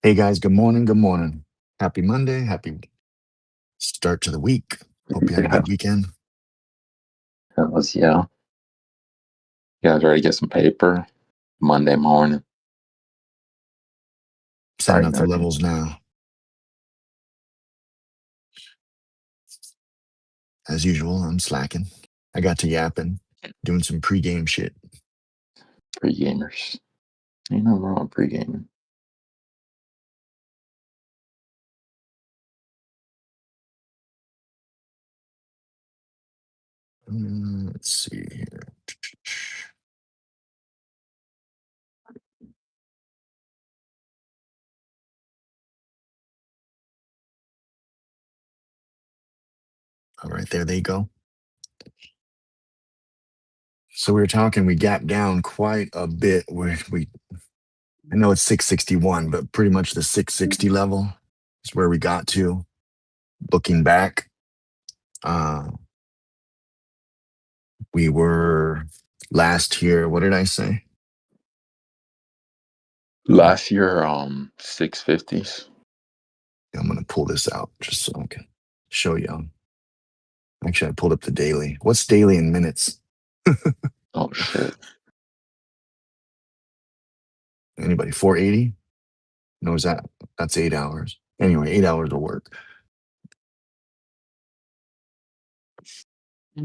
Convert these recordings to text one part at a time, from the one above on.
Hey guys, good morning. Good morning. Happy Monday. Happy start to the week. Hope you had a Yeah, good weekend. it was, yeah. You guys ready to get some paper? Monday morning. Setting Already up the know. levels now. As usual, I'm slacking. I got to yapping, doing some pregame shit. Pre-gamers. Ain't nothing wrong with pre-gaming. Let's see here. All right, there they go. So we were talking, we gapped down quite a bit where I know it's 661, but pretty much the 660 level is where we got to. Looking back, we were last year, what did I say? Last year, 650s. I'm going to pull this out just so I can show you. Actually, I pulled up the daily. What's daily in minutes? Oh shit. Anybody? 480? No, is that's 8 hours. Anyway, 8 hours of work.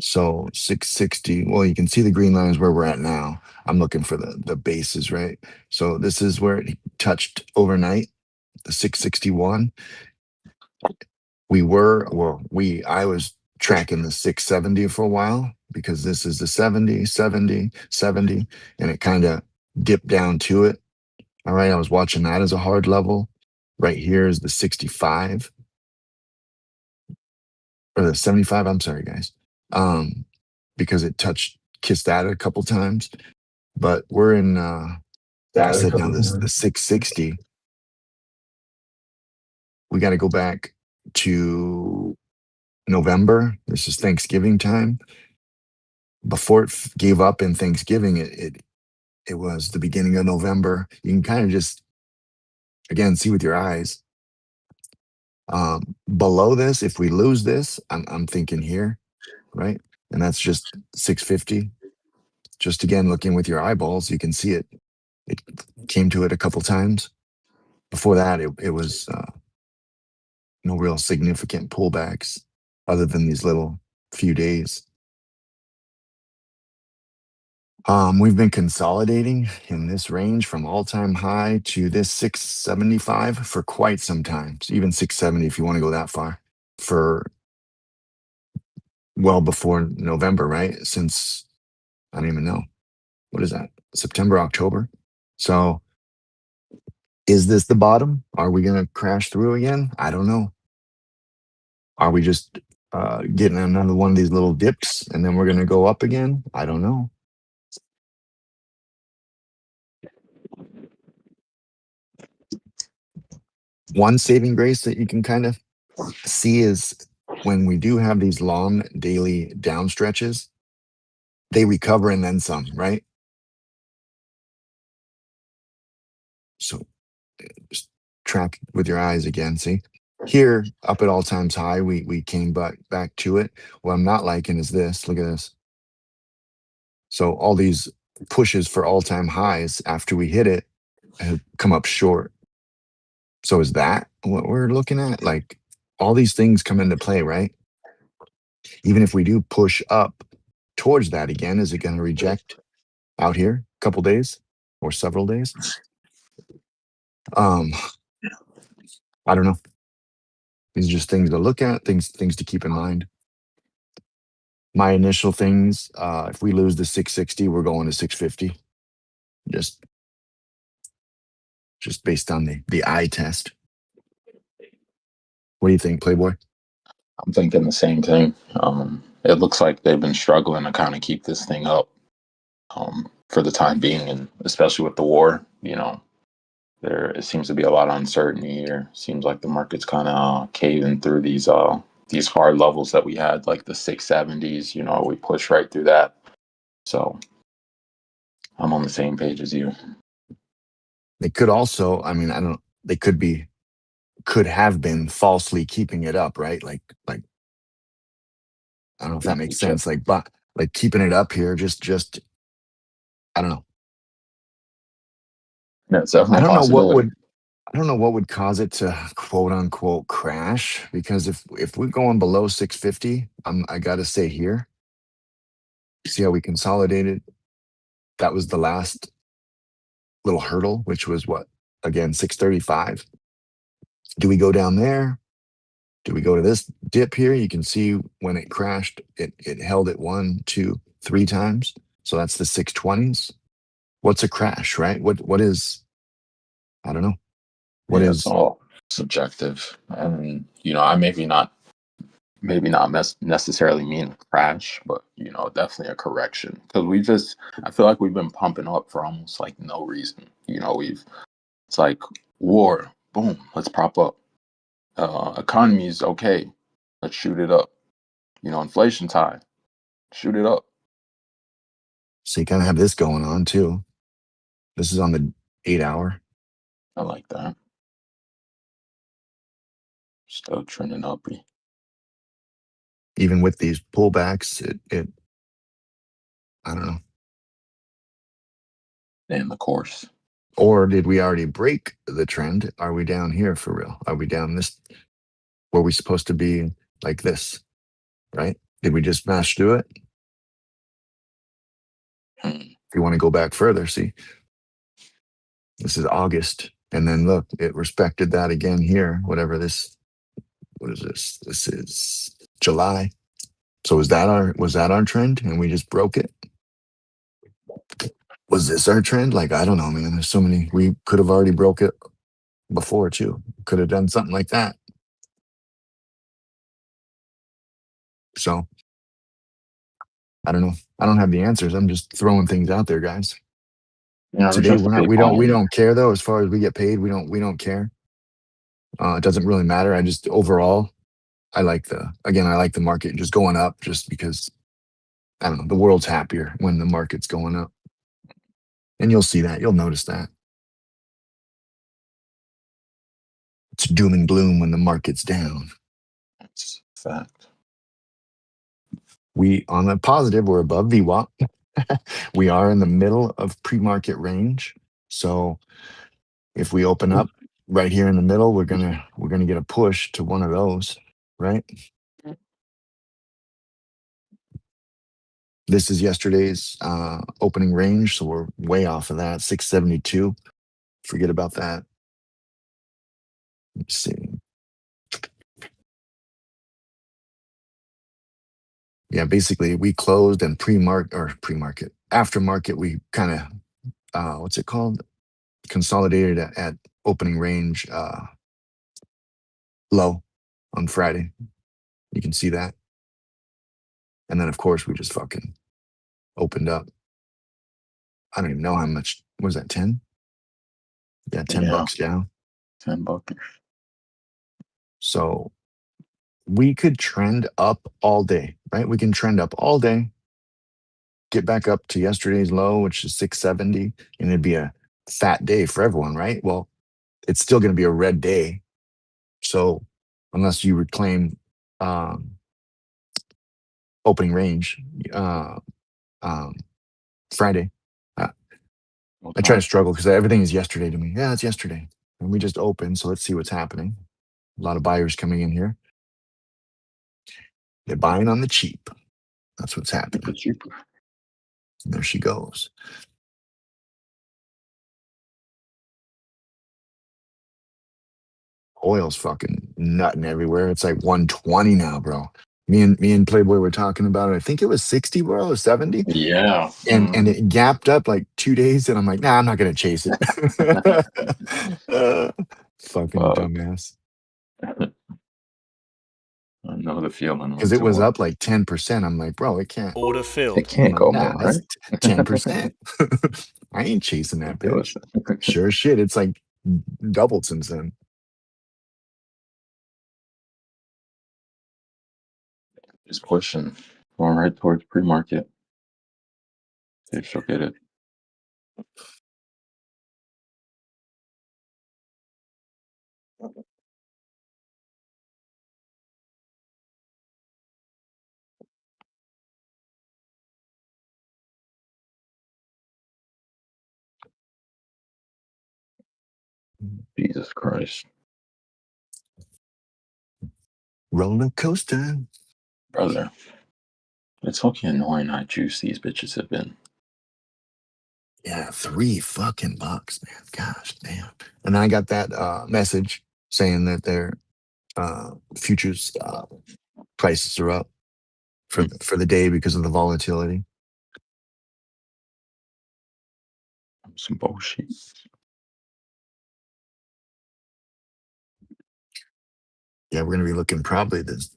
So 660. Well, you can see the green line is where we're at now. I'm looking for the bases, right? So this is where it touched overnight, the 661. I was tracking the 670 for a while because this is the 70, 70, 70, and it kind of dipped down to it. All right, I was watching that as a hard level. Right here is the 65 or the 75. I'm sorry, guys. Because it kissed that a couple times. But we're in like I said, now this the 660. We got to go back to November. This is Thanksgiving time. Before it gave up in Thanksgiving, it was the beginning of November. You can kind of just again see with your eyes. Below this, if we lose this, I'm thinking here, right? And that's just 650. Just again, looking with your eyeballs, you can see it. It came to it a couple times. Before that, it was no real significant pullbacks other than these little few days. We've been consolidating in this range from all-time high to this 675 for quite some time. So even 670 if you want to go that far, for well before November, right? Since I don't even know. What is that? September, October. So is this the bottom? Are we going to crash through again? I don't know. Are we just getting another one of these little dips and then we're going to go up again? I don't know. One saving grace that you can kind of see is when we do have these long daily down stretches, they recover and then some, right? So just track with your eyes again. See here up at all times high, we came back to it. What I'm not liking is this. Look at this. So all these pushes for all-time highs after we hit it have come up short. So is that what we're looking at? Like all these things come into play, right? Even if we do push up towards that again, is it going to reject out here a couple days or several days? I don't know. These are just things to look at, things to keep in mind. My initial things, if we lose the 660, we're going to 650. Just based on the eye test. What do you think, Playboy? I'm thinking the same thing. It looks like they've been struggling to kind of keep this thing up for the time being, and especially with the war. There it seems to be a lot of uncertainty here. Seems like the market's kind of caving through these hard levels that we had, like the 670s. We pushed right through that. So I'm on the same page as you. They could also, I mean, I don't. They could have been falsely keeping it up, right? Like I don't know if that makes sense. But keeping it up here, just I don't know. Yeah, it's definitely a possibility. I don't know what would cause it to quote unquote crash, because if we're going below 650, I gotta say here. See how we consolidated? That was the last little hurdle, which was what? Again, 635. Do we go down there? Do we go to this dip here? You can see when it crashed, it held it 1, 2, 3 times. So that's the 620s. What's a crash, right? What is, I don't know. What Yeah, it's is all subjective. And I maybe not maybe not necessarily mean a crash, but definitely a correction. Because I feel like we've been pumping up for almost like no reason. It's like war, boom, let's prop up. Economy is okay, let's shoot it up. Inflation's high, shoot it up. So you kind of have this going on too. This is on the 8 hour. I like that. Still trending up. Even with these pullbacks, it I don't know. In the course. Or did we already break the trend? Are we down here for real? Are we down this? Were we supposed to be like this? Right? Did we just smash through it? Hmm. If you want to go back further, see, this is August. And then look, it respected that again here. What is this? This is July. So was that our trend and we just broke it? Was this our trend? Like, I don't know, man. There's so many. We could have already broke it before too. Could have done something like that. So I don't know. I don't have the answers. I'm just throwing things out there, guys. Yeah, Today just we're not. take We home. don't care though. As far as we get paid, we don't care. It doesn't really matter. I just overall, I like the market just going up, just because I don't know. The world's happier when the market's going up, and you'll see that. You'll notice that it's doom and gloom when the market's down. That's a fact. We on the positive, we're above VWAP. We are in the middle of pre-market range. So if we open up right here in the middle, we're gonna get a push to one of those, right? This is yesterday's opening range, so we're way off of that. 672. Forget about that. Let's see. Yeah, basically we closed and pre-market. Aftermarket, we kind of what's it called? Consolidated at opening range low on Friday. You can see that. And then of course we just fucking opened up. I don't even know how much was that, 10? Yeah, 10 Yeah, bucks down. $10. So we could trend up all day, right? We can trend up all day, get back up to yesterday's low, which is 670, and it'd be a fat day for everyone, right? Well, it's still going to be a red day. So unless you reclaim um, opening range uh, um, Friday, uh, I try to Okay. struggle because everything is yesterday to me. Yeah, it's yesterday. And we just opened, so let's see what's happening. A lot of buyers coming in here. They're buying on the cheap. That's what's Keep happening. it cheaper. And there she goes. Oil's fucking nutting everywhere. It's like 120 now, bro. Me and Playboy were talking about it. I think it was 60, bro, or 70. Yeah. And it gapped up like 2 days, and I'm like, nah, I'm not gonna chase it. Fucking Fuck. dumbass. I know the feeling Because when it to was up like 10%. I'm like, bro, Order it filled. I'm can't like, go nah, more, that's right? 10%. I ain't chasing that bitch. Ridiculous. Sure as shit. It's like doubled since then. Just pushing, going right towards pre-market. See if she'll get it. Jesus Christ, Roller coaster. brother. It's fucking annoying how juice these bitches have been. Yeah, $3 fucking, man. Gosh damn. And I got that message saying that their futures prices are up Hmm. for the day because of the volatility. Some bullshit. Yeah, we're gonna be looking probably this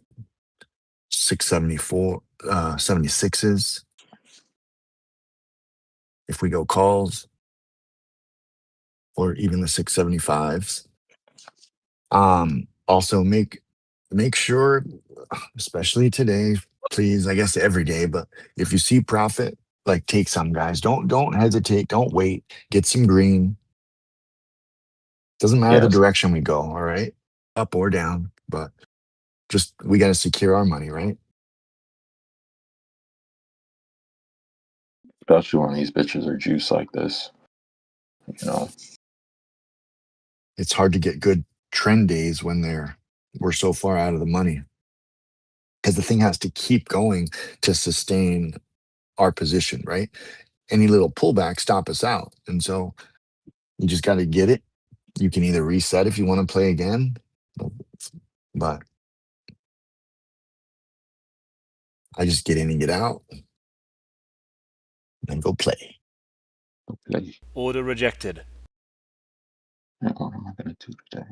674, 76s. If we go calls, or even the 675s. Also make sure, especially today, please, I guess every day, but if you see profit, like take some, guys. Don't hesitate, don't wait. Get some green. Doesn't matter the Yes, direction we go, all right? Up or down, but just we got to secure our money, right? especially when these bitches are juiced like this. You know, It's hard to get good trend days when we're so far out of the money because the thing has to keep going to sustain our position, right? Any little pullback stop us out. And so you just got to get it. You can either reset if you want to play again, but I just get in and get out and go play. play. Order rejected. What am I gonna do today?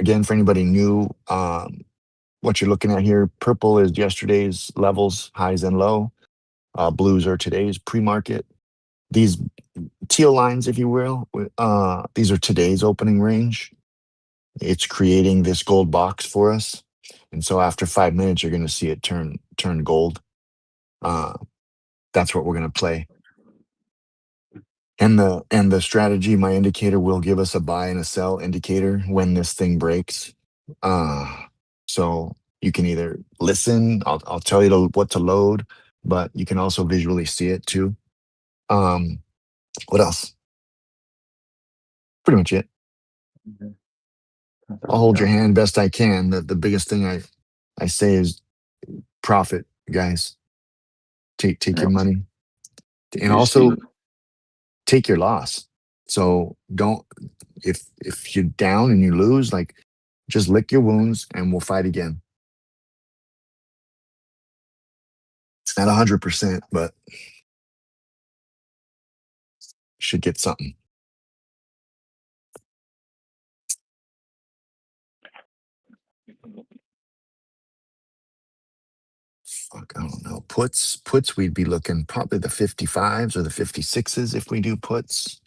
Again, for anybody new, what you're looking at here, purple is yesterday's levels, highs and low. Blues are today's pre-market. These teal lines, if you will, these are today's opening range. It's creating this gold box for us. And so after 5 minutes, you're going to see it turn gold. That's what we're going to play. And the strategy, my indicator will give us a buy and a sell indicator when this thing breaks. So you can either listen, I'll tell you what to load, but you can also visually see it too. What else? Pretty much it. Okay. I'll hold your hand best I can. The biggest thing I say is profit, guys. Take your money. And You see, also take your loss. So don't, if you're down and you lose, like just lick your wounds and we'll fight again. It's not 100%, but should get something. Fuck, I don't know. Puts, we'd be looking probably the 55s or the 56s if we do puts.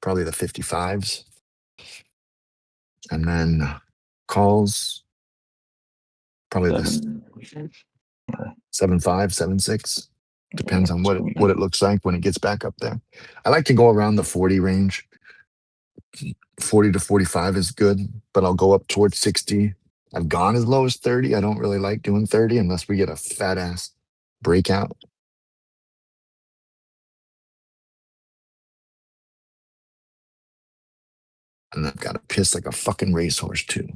Probably the 55s. And then calls, probably the 7.5, 7.6. Depends on what it looks like when it gets back up there. I like to go around the 40 range. 40 to 45 is good, but I'll go up towards 60. I've gone as low as 30. I don't really like doing 30 unless we get a fat ass breakout. And I've got to piss like a fucking racehorse too.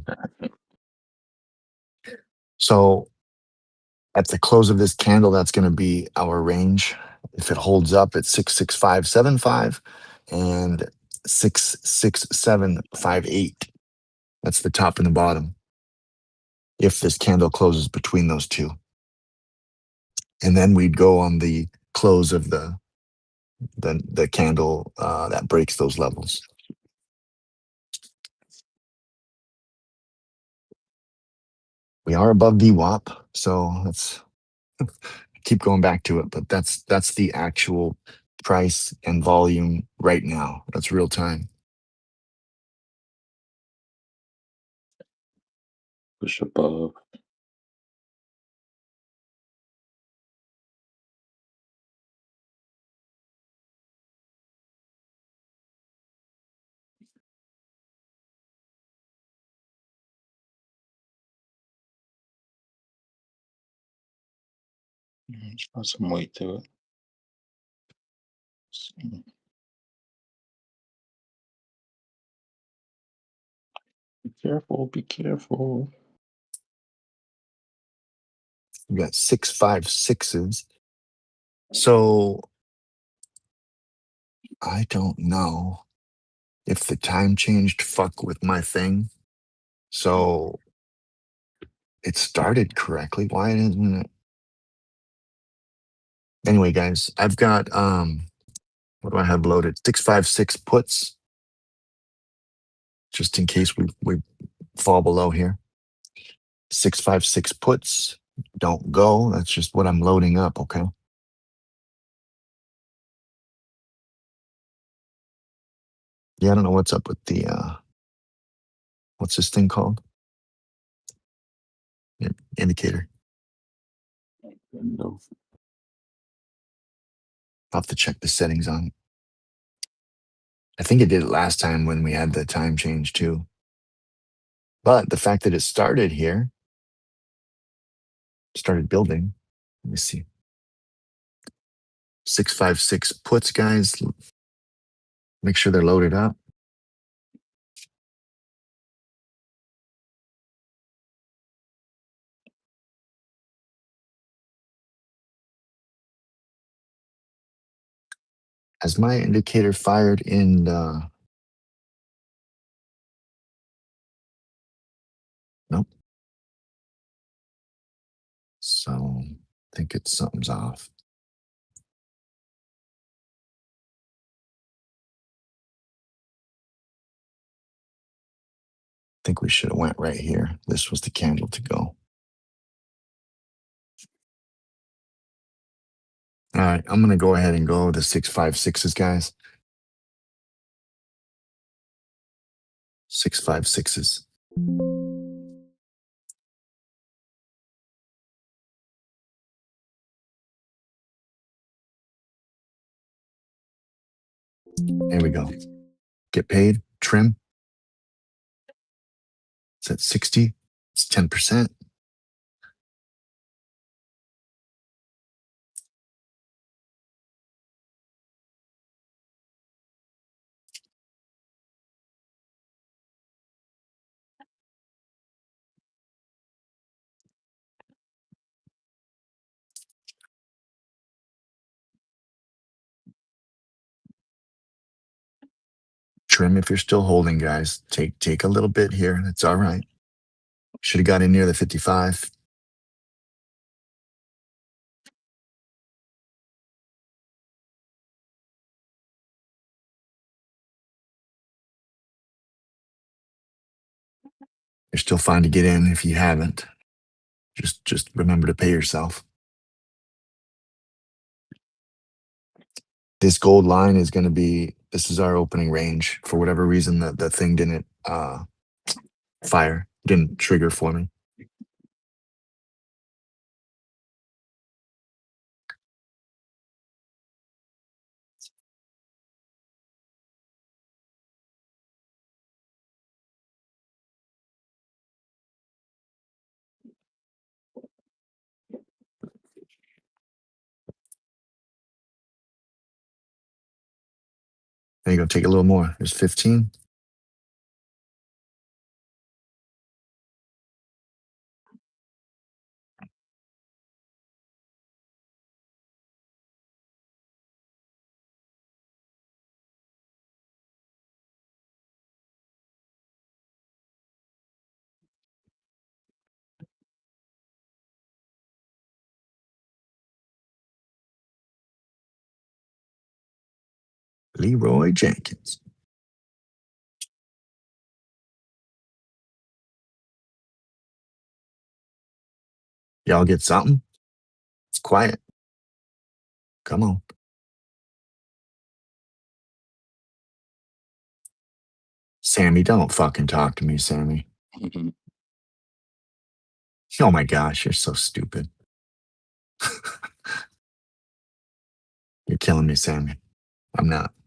So at the close of this candle, that's going to be our range. If it holds up at 66575 and 66758, that's the top and the bottom. If this candle closes between those two, and then we'd go on the close of the candle that breaks those levels. We are above VWAP, so let's keep going back to it. But that's the actual price and volume right now. That's real time. push above. Just got some weight to it. Be careful, be careful. We got 656s. So I don't know if the time changed fuck with my thing. So it started correctly. Why isn't it? Anyway, guys, I've got what do I have loaded? 656 puts, just in case we fall below here. 656 puts don't go. That's just what I'm loading up, okay? Yeah, I don't know what's up with the what's this thing called? Indicator. No. I'll have to check the settings on it. I think it did it last time when we had the time change too. But the fact that it started here, started building. Let me see. 656 puts, guys. Make sure they're loaded up. Has my indicator fired in the... Nope. So I think it's something's off. I think we should have went right here. This was the candle to go. All right, I'm going to go ahead and go the 656s, guys. 656s. There we go. Get paid. Trim. It's at 60. It's 10%. Trim if you're still holding, guys. Take a little bit here. It's all right. Should have got in near the 55. You're still fine to get in if you haven't. Just remember to pay yourself. This gold line is going to be, this is our opening range. For whatever reason, the thing didn't fire, didn't trigger for me. There you go. Take a little more. There's 15. Leroy Jenkins. Y'all get something? It's quiet. Come on. Sammy, don't fucking talk to me, Sammy. Oh my gosh, you're so stupid. You're killing me, Sammy.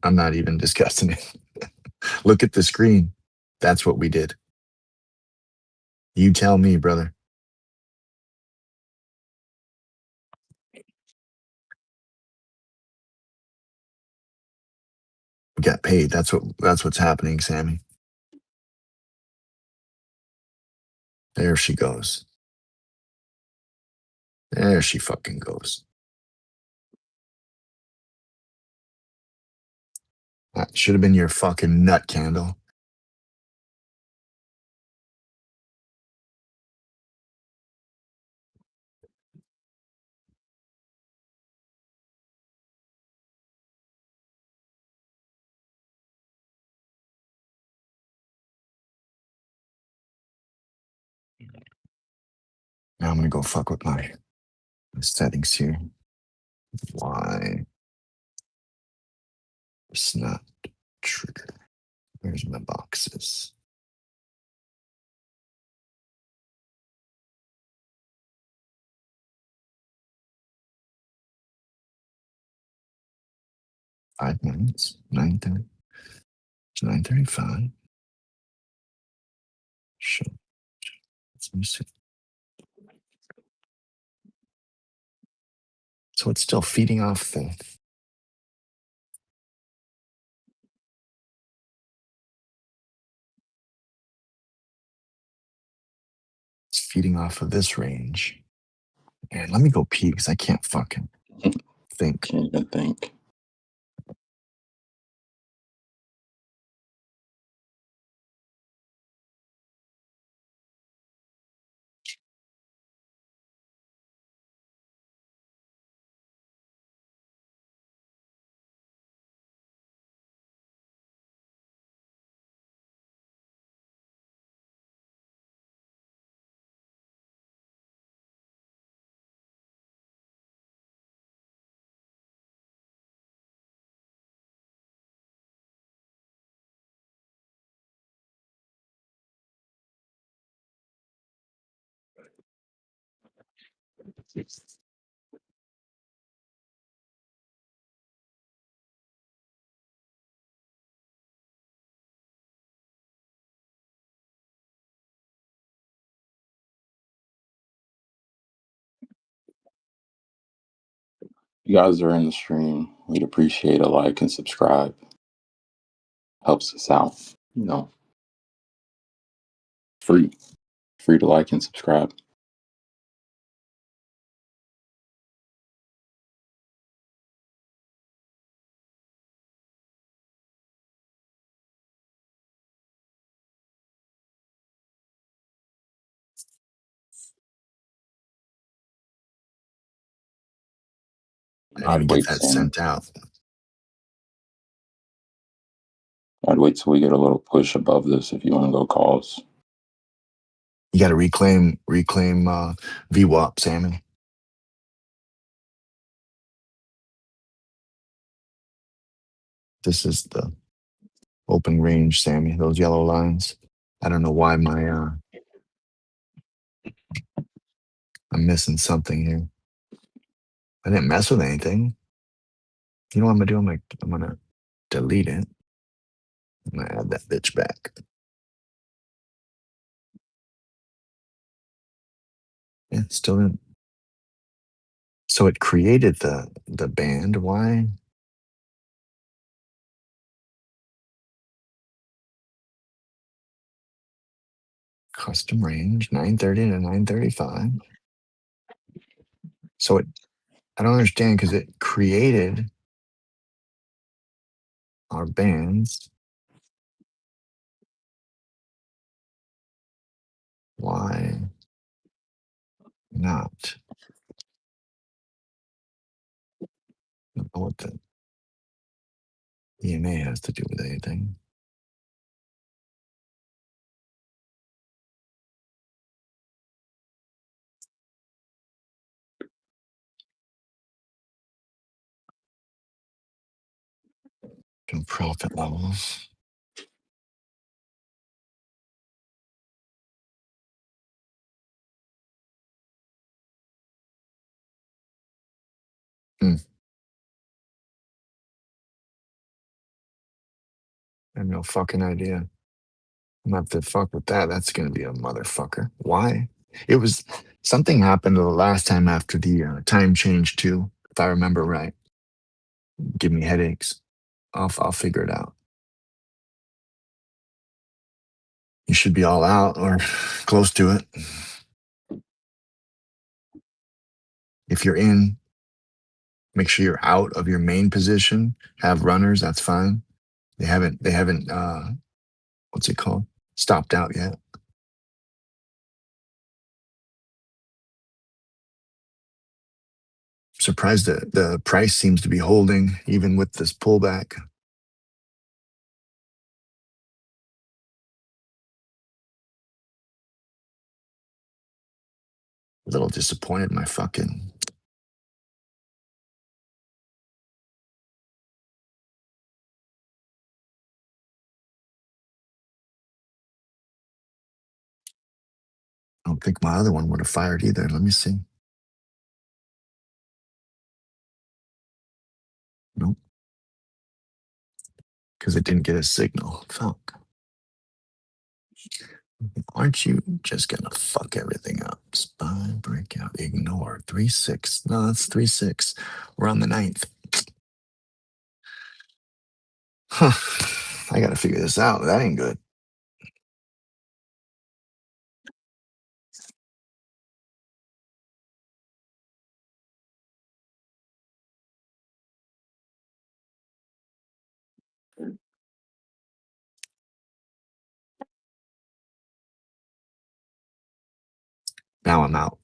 I'm not even discussing it. Look at the screen. That's what we did. You tell me, brother. We got paid. That's what's happening, Sammy. There she goes. There she fucking goes. That should have been your fucking nut candle. Now I'm gonna go fuck with my settings here. Why? It's not trigger. Where's my boxes? Five minutes. 9:30. It's 9:35. Sure. Let me see. So it's still feeding off the. It's feeding off of this range. And let me go pee because I can't fucking think. Can't even think. You guys are in the stream. We'd appreciate a like and subscribe. Helps us out. You know, free. Free to like and subscribe. I didn't even I'd get wait, that Sammy. sent out. I'd wait till we get a little push above this if you want to go calls. You got to reclaim VWAP, Sammy. This is the open range, Sammy. Those yellow lines. I don't know why I'm missing something here. I didn't mess with anything. You know what I'm gonna do? I'm gonna delete it. I'm gonna add that bitch back. Yeah, still didn't. So it created the band. Why? Custom range 930 to 935. So I don't understand because it created our bands. Why not? I don't know what the EMA has to do with anything. And profit levels. Hmm. I have no fucking idea. I'm gonna have to fuck with that. That's gonna be a motherfucker. Why? It was something happened the last time after the time change too, if I remember right. Give me headaches. I'll figure it out. You should be all out or close to it. If you're in, make sure you're out of your main position. Have runners, that's fine. They haven't what's it called? Stopped out yet. Surprised that the price seems to be holding even with this pullback. A little disappointed in my fucking. I don't think my other one would have fired either. Let me see. Nope. Because it didn't get a signal. Fuck. Aren't you just gonna fuck everything up? Spy, breakout, ignore. 3-6. No, that's 3-6. We're on the ninth. Huh. I gotta figure this out. That ain't good. Now I'm out.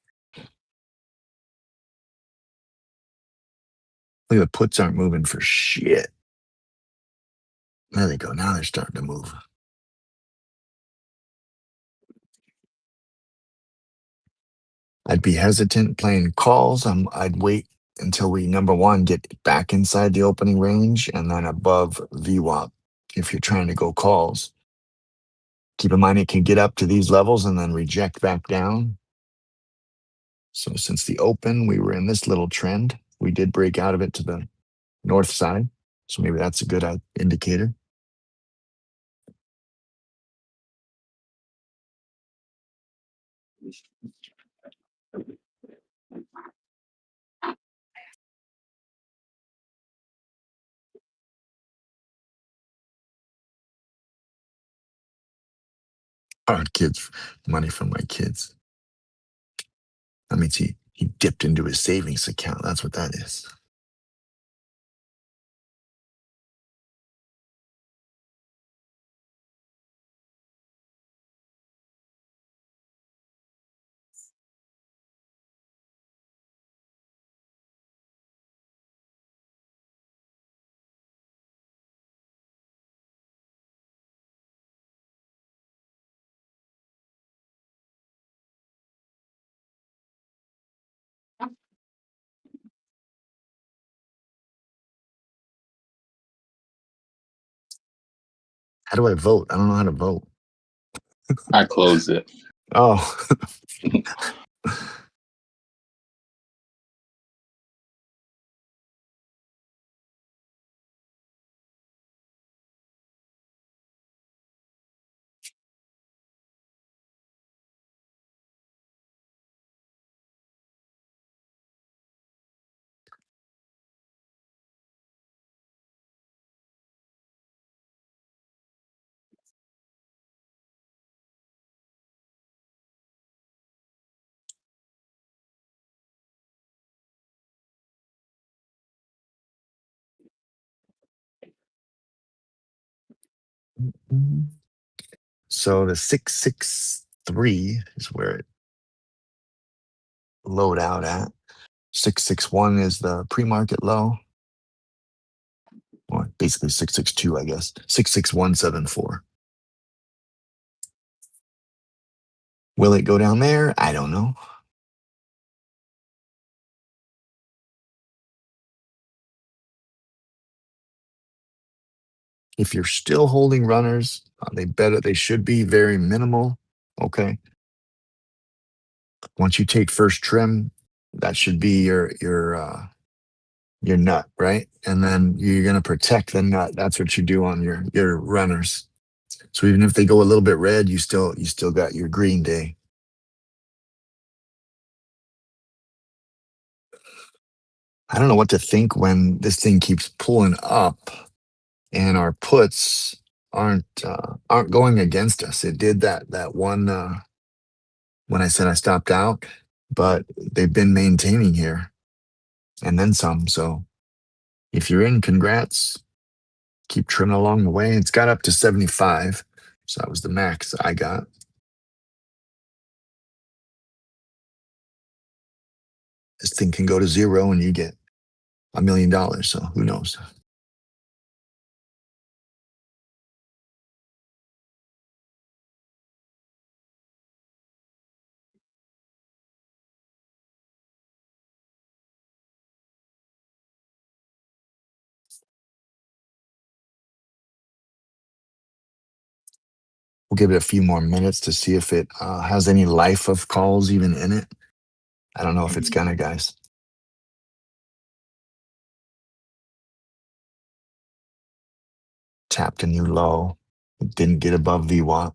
Look, the puts aren't moving for shit. There they go. Now they're starting to move. I'd be hesitant playing calls. I'd wait until we, number one, get back inside the opening range and then above VWAP if you're trying to go calls. Keep in mind it can get up to these levels and then reject back down. So since the open, we were in this little trend. We did break out of it to the north side. So maybe that's a good indicator. Kids, money from my kids. That means he dipped into his savings account. That's what that is. How do I vote? I don't know how to vote. I closed it. Oh, so the 663 is where it load out at. 661 is the pre-market low. Or basically 662, I guess. 66174. Will it go down there? I don't know. If you're still holding runners, they should be very minimal. Okay. Once you take first trim, that should be your nut, right? And then you're gonna protect the nut. That's what you do on your runners. So even if they go a little bit red, you still got your green day. I don't know what to think when this thing keeps pulling up and our puts aren't going against us. It did that one when I said I stopped out, but they've been maintaining here and then some. So if you're in, congrats. Keep trimming along the way. It's got up to 75. So that was the max I got. This thing can go to zero and you get $1 million. So who knows? We'll give it a few more minutes to see if it has any life of calls even in it. I don't know if it's gonna, guys. Tapped a new low. It didn't get above VWAP.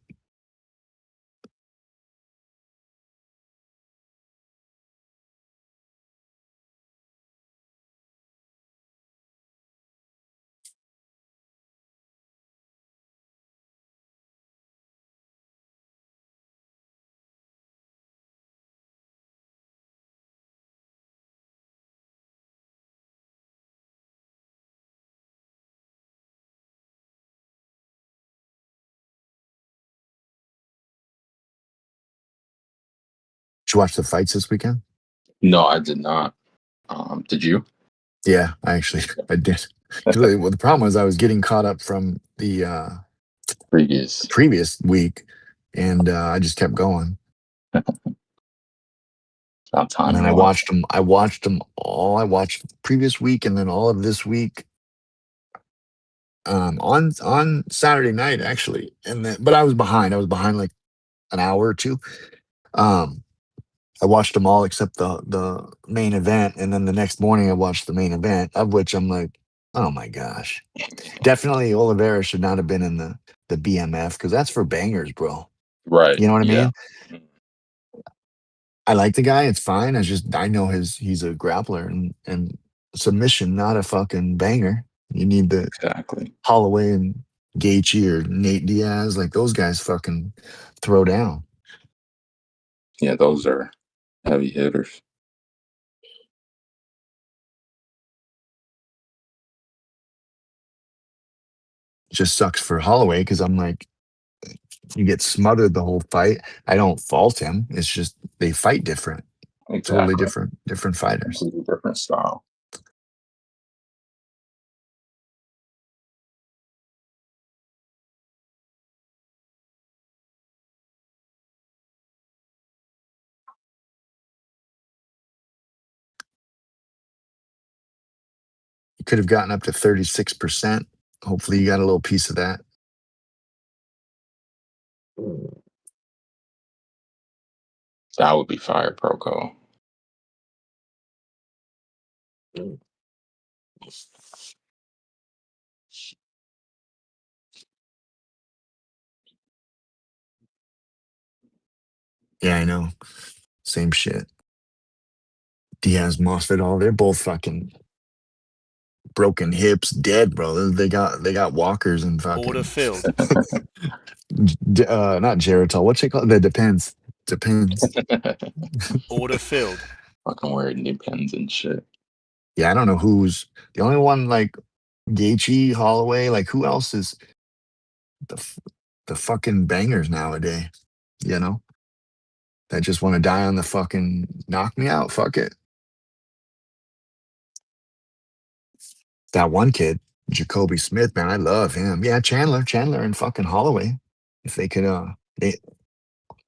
Did you watch the fights this weekend? No, I did not. Did you? Yeah, I did. 'Cause well, the problem was I was getting caught up from the Previous. previous week, and I just kept going. About And time then to I watch. watched them. I watched them all. I watched the previous week and then all of this week. On Saturday night actually, and then but I was behind. I was behind like an hour or two. Um, I watched them all except the main event, and then the next morning I watched the main event, of which I'm like, oh my gosh, definitely Oliveira should not have been in the BMF because that's for bangers, bro. Right. You know what I Yeah. mean? I like the guy. It's fine. I know he's a grappler and submission, not a fucking banger. You need the Exactly. Holloway and Gaethje or Nate Diaz, like those guys fucking throw down. Yeah, those are heavy hitters. Just sucks for Holloway because I'm like, you get smothered the whole fight. I don't fault him. It's just they fight different, totally Exactly. different fighters. Completely different style. You could have gotten up to 36%. Hopefully, you got a little piece of that. That would be fire, Proco. Yeah, I know. Same shit. Diaz, Masvidal, they're both fucking broken hips, dead, bro. They got walkers and Order fucking filled. not Geritol. What's it called? That depends. Depends. Order filled. Fucking wearing knee pins and shit. Yeah, I don't know who's the only one like Gaethje, Holloway. Like who else is the the fucking bangers nowadays? You know that just want to die on the fucking knock me out. Fuck it. That one kid, Jacoby Smith, man, I love him. Yeah, Chandler, and fucking Holloway. If they could, they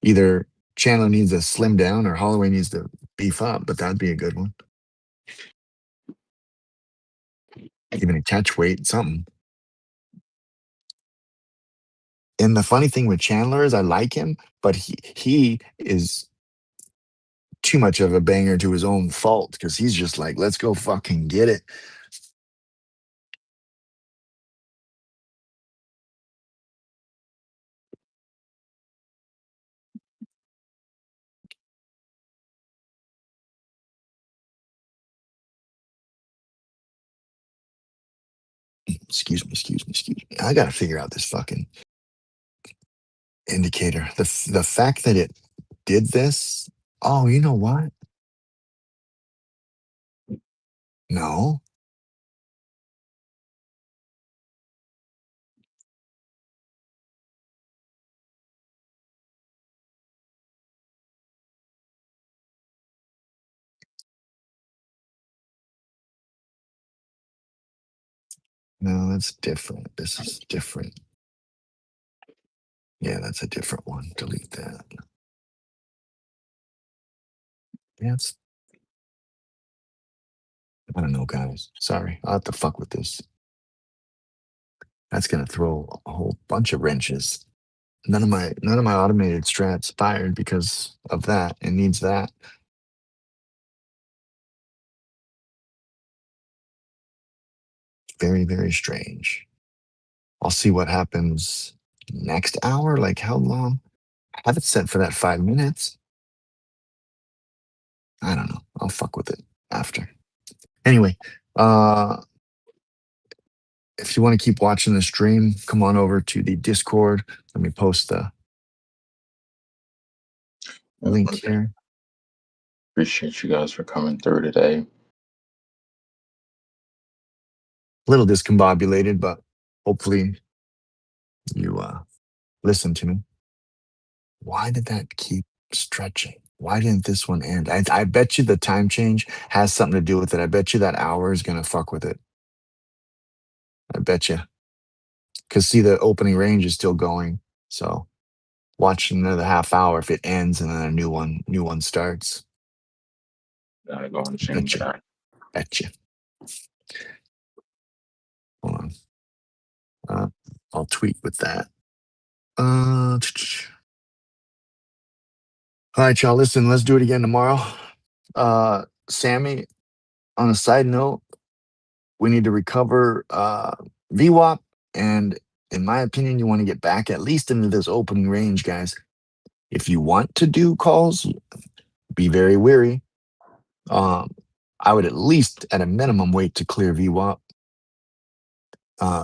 either Chandler needs to slim down or Holloway needs to beef up, but that'd be a good one. Even a catch weight, something. And the funny thing with Chandler is I like him, but he is too much of a banger to his own fault because he's just like, let's go fucking get it. Excuse me. I gotta figure out this fucking indicator. The fact that it did this. Oh, you know what? No, no, that's different. This is different. Yeah, that's a different one. Delete that. Yes. I don't know, guys. Sorry. I'll have to fuck with this. That's gonna throw a whole bunch of wrenches. none of my automated strats fired because of that. It needs that. Very, very strange. I'll see what happens next hour. Like how long? I have it set for that 5 minutes. I don't know. I'll fuck with it after. Anyway, if you want to keep watching the stream, come on over to the Discord. Let me post the link here. Appreciate you guys for coming through today. A little discombobulated, but hopefully you listen to me. Why did that keep stretching? Why didn't this one end? I bet you the time change has something to do with it. I bet you that hour is going to fuck with it. I bet you. Because see, the opening range is still going. So watch another half hour if it ends and then a new one starts. Gotta go and change that. Bet you. Hold on. I'll tweet with that. All right, y'all. Listen, let's do it again tomorrow. Sammy, on a side note, we need to recover VWAP, and in my opinion, you want to get back at least into this opening range, guys. If you want to do calls, be very wary. I would at least, at a minimum, wait to clear VWAP.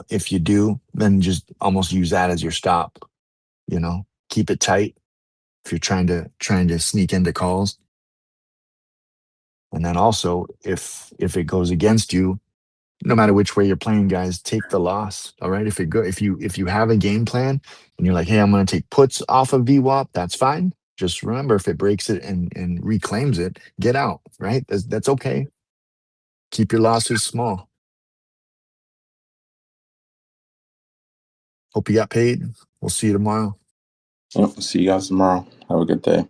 If you do, then just almost use that as your stop. Keep it tight if you're trying to sneak into calls. And then also, if it goes against you, no matter which way you're playing, guys, take the loss. All right. If you have a game plan and you're like, hey, I'm going to take puts off of VWAP, that's fine. Just remember, if it breaks it and reclaims it, get out. Right. That's okay. Keep your losses small. Hope you got paid. We'll see you tomorrow. Yep. See you guys tomorrow. Have a good day.